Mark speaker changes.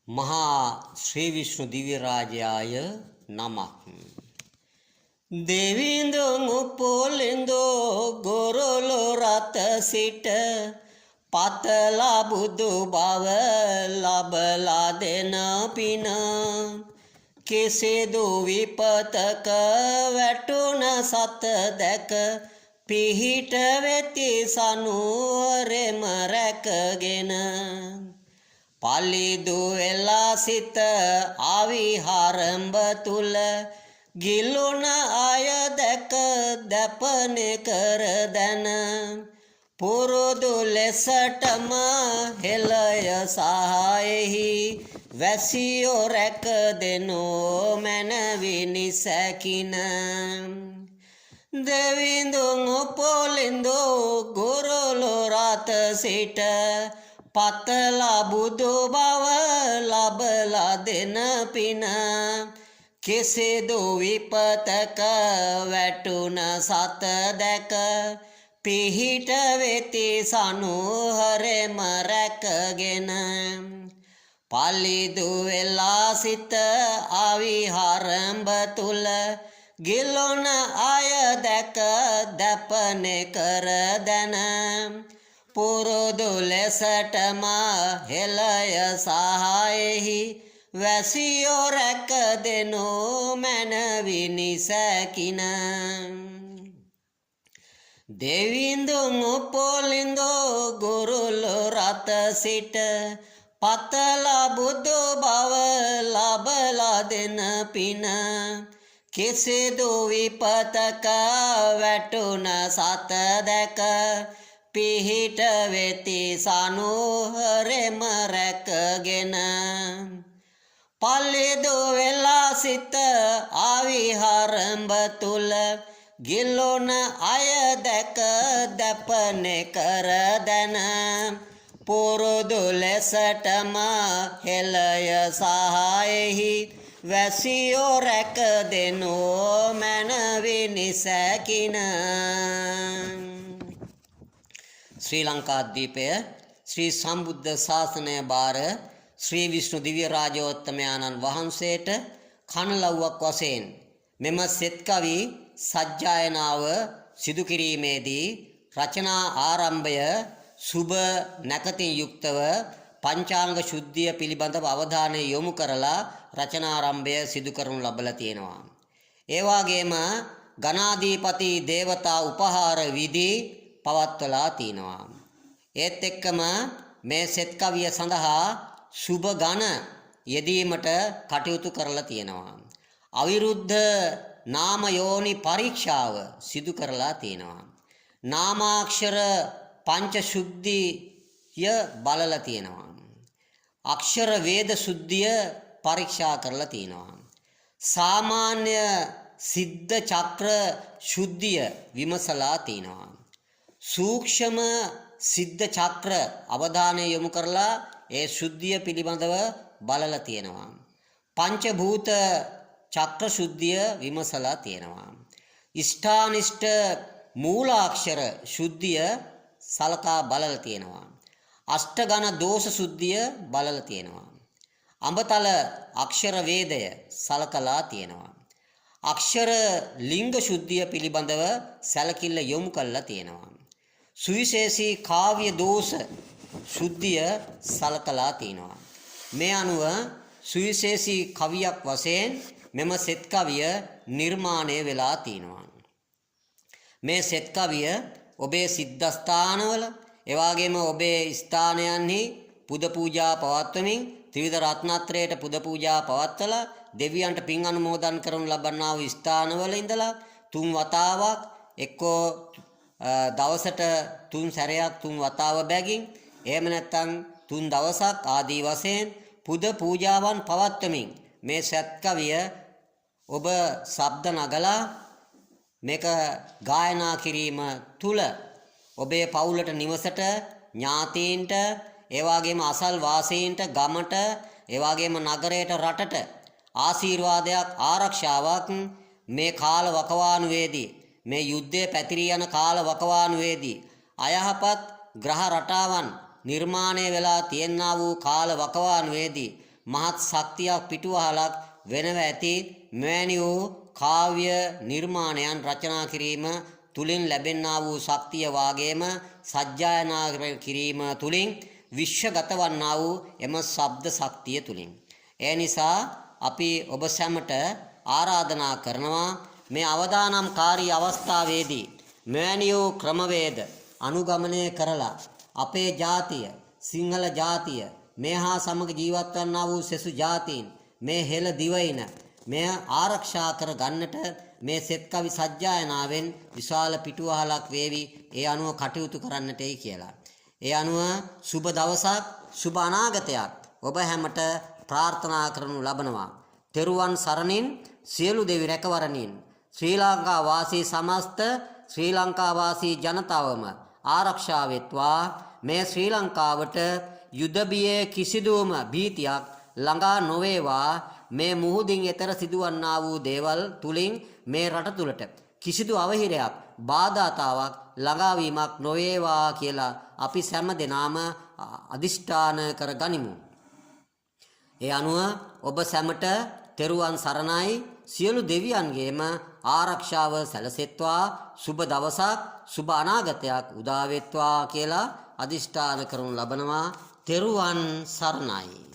Speaker 1: මහා ශ්‍රී විෂ්ණු දිව්‍ය රාජයාය නමක්. දෙවිඳුන් උපොලින්දෝ ගොරොලො රත සිට පතලා බුදු බව ලබලා දෙන පින කෙසේදු විපතක වැටුණ සත දැක පිහිට වෙති සනුවරෙම රැකගෙන පලිදු වෙලා සිත ආවිහාරම්භ තුල ගිලුණ අය දැක දැපනේ කර දැන පුරුදු ලෙසටම හෙළය සහායෙහි වැසියෝ රැක දෙනෝ මැනවිනි සැකින දෙවිඳුන් උපොලින්දෝ ගොරොලො රත සිට පතලා බුදු බව ලබලා දෙන පින කෙසේදු විපතක වැටුණ සත දැක පිහිට වෙති සනුහරෙම රැකගෙන පලිදු වෙලා සිත ආවිහාරම්භ තුල ගිලොන අය දැක දැපනේ කර දැන පුරුදු ලෙසටම හෙළය සහායෙහි වැසියෝ රැක දෙනෝ මැනවිනි සැකින දෙවිඳුන් උපොලින්දෝ ගොරොලො රත සිට පතලා බුදු බව ලබලා දෙන පින කෙසේදු විපතක වැටුණ සත දැක පිහිට වෙති සනුහරෙම රැකගෙන පලිදු වෙලා සිත ආවිහාරම්භ තුල ගිලොන අය දැක දැපනේ කර දැන පුරුදු ලෙසටම හෙළය සහායෙහි වැසියෝ රැක දෙනෝ මැනවිනි සැකින ශ්‍රී ලංකාද්වීපය ශ්‍රී සම්බුද්ධ ශාසනය බාර ශ්‍රී විෂ්ණු දිව්‍ය රාජෝත්තමයාණන් වහන්සේට කණලව්වක් වශයෙන් මෙම සෙත් කවි සජ්ජායනාව සිදු කිරීමේදී රචනා ආරම්භය සුබ නැකතින් යුක්තව පංචාංග ශුද්ධිය පිළිබඳව අවධානය යොමු කරලා රචනාරම්භය සිදු කරනු ලබලා තියෙනවා. ඒ වගේම ගණාධිපති දේවතා උපහාර විධි පවත්වලා තිනවා. ඒත් එක්කම මේ සෙත් කවිය සඳහා සුබ ගණ යෙදීමට කටයුතු කරලා තියෙනවා. අවිරුද්ධ නාම යෝනි පරීක්ෂාව සිදු කරලා තියෙනවා. නාමාක්ෂර පංච ශුද්ධිය බලලා තියෙනවා. අක්ෂර වේද සුද්ධිය පරීක්ෂා කරලා තියෙනවා. සාමාන්‍ය සිද්ධ චක්‍ර ශුද්ධිය විමසලා තියෙනවා. සූක්ෂම සිද්ධ චක්‍ර අවධානය යොමු කරලා ඒ ශුද්ධිය පිළිබඳව බලලා තියෙනවා. පංචභූත චක්‍ර ශුද්ධිය විමසලා තියෙනවා. ඉෂ්ඨානිෂ්ඨ මූලාක්ෂර ශුද්ධිය සලකා බලලා තියෙනවා. අෂ්ටගණ දෝෂ ශුද්ධිය බලලා තියෙනවා. අඹතල අක්ෂර වේදය සලකලා තියෙනවා. අක්ෂර ලිංග ශුද්ධිය පිළිබඳව සැලකිල්ල යොමු කරලා තියෙනවා. සුවිශේෂී කාව්‍ය දෝෂ ශුද්ධිය සලකලා තියෙනවා. මේ අනුව සුවිශේෂී කවියක් වශයෙන් මෙම සෙත් කවිය නිර්මාණය වෙලා තියෙනවා. මේ සෙත් කවිය ඔබේ සිද්ධාස්ථානවල එවාගෙම ඔබේ ස්ථානයන්හි පුද පූජා පවත්වමින් ත්‍රිවිධ රත්නත්‍රයට පුද පූජා පවත්වලා දෙවියන්ට පින් අනුමෝදන් කරනු ලබන්නා වූ ස්ථානවල ඉඳලා 3 වතාවක් එක්කෝ දවසට 3 සැරයක් 3 වතාව බැගින් එහෙම නැත්නම් 3 දවසක් ආදී වශයෙන් පුද පූජාවන් පවත්වමින් මේ සෙත් කවිය ඔබ ශබ්ද නගලා මේක ගායනා කිරීම තුල ඔබේ පවුලට නිවසට ඥාතීන්ට ඒ වගේම අසල් වාසීන්ට ගමට ඒ වගේම නගරයට රටට ආශිර්වාදයක් ආරක්ෂාවක් මේ කාල වකවානුවේදී මේ යුද්ධය පැතිරී යන කාල වකවානුවේදී අයහපත් ග්‍රහ රටාවන් නිර්මාණය වෙලා තියෙනා වූ කාල වකවානුවේදී මහත් ශක්තියක් පිටුවහලක් වෙනව ඇති මෙවැනි වූ කාව්‍ය නිර්මාණයන් රචනා කිරීම තුලින් ලැබෙනා වූ ශක්තිය වාගේම සජ්ජායනා කිරීම තුලින් විශ්වගත වන්නා වූ එම ශබ්ද ශක්තිය තුලින්. ඒ නිසා අපි ඔබ සැමට ආරාධනා කරනවා මේ අවදානම්කාරී අවස්ථාවේදී මෙවැනි වූ ක්‍රමවේද අනුගමනය කරලා අපේ ජාතිය සිංහල ජාතිය මේ හා සමග ජීවත් වන්නා වූ සෙසු ජාතීන් මේ හෙළ දිවයින මෙය ආරක්ෂා කර ගන්නට මේ සෙත් කවි සජ්ජායනාවෙන් විශාල පිටුවහලක් වේවි. ඒ අනුව කටයුතු කරන්නටයි කියලා. ඒ අනුව සුබ දවසක් සුබ අනාගතයක් ඔබ හැමට ප්‍රාර්ථනා කරනු ලබනවා. තෙරුවන් සරණින් සියලු දෙවි රැකවරණින් ශ්‍රී ලංකා වාසී සමස්ත ශ්‍රී ලංකා වාසී ජනතාවම ආරක්ෂා වෙත්වා. මේ ශ්‍රී ලංකාවට යුද බියේ කිසිදුම භීතියක් ළඟා නොවේවා. මේ මුහුදින් එතර සිදුවන්නා වූ දේවල් තුලින් මේ රට තුලට කිසිදු අවහිරයක් බාධාතාවක් ළඟාවීමක් නොවේවා කියලා අපි සෑම දෙනාම අදිෂ්ඨාන කර ගනිමු. ඒ අනුව ඔබ සැමට තෙරුවන් සරණයි. සියලු දෙවියන්ගේම ආරක්ෂාව සැලසෙත්වා. සුබ දවසක් සුබ අනාගතයක් උදා වෙත්වා කියලා අදිෂ්ඨාන කරනු ලබනවා. තෙරුවන් සරණයි.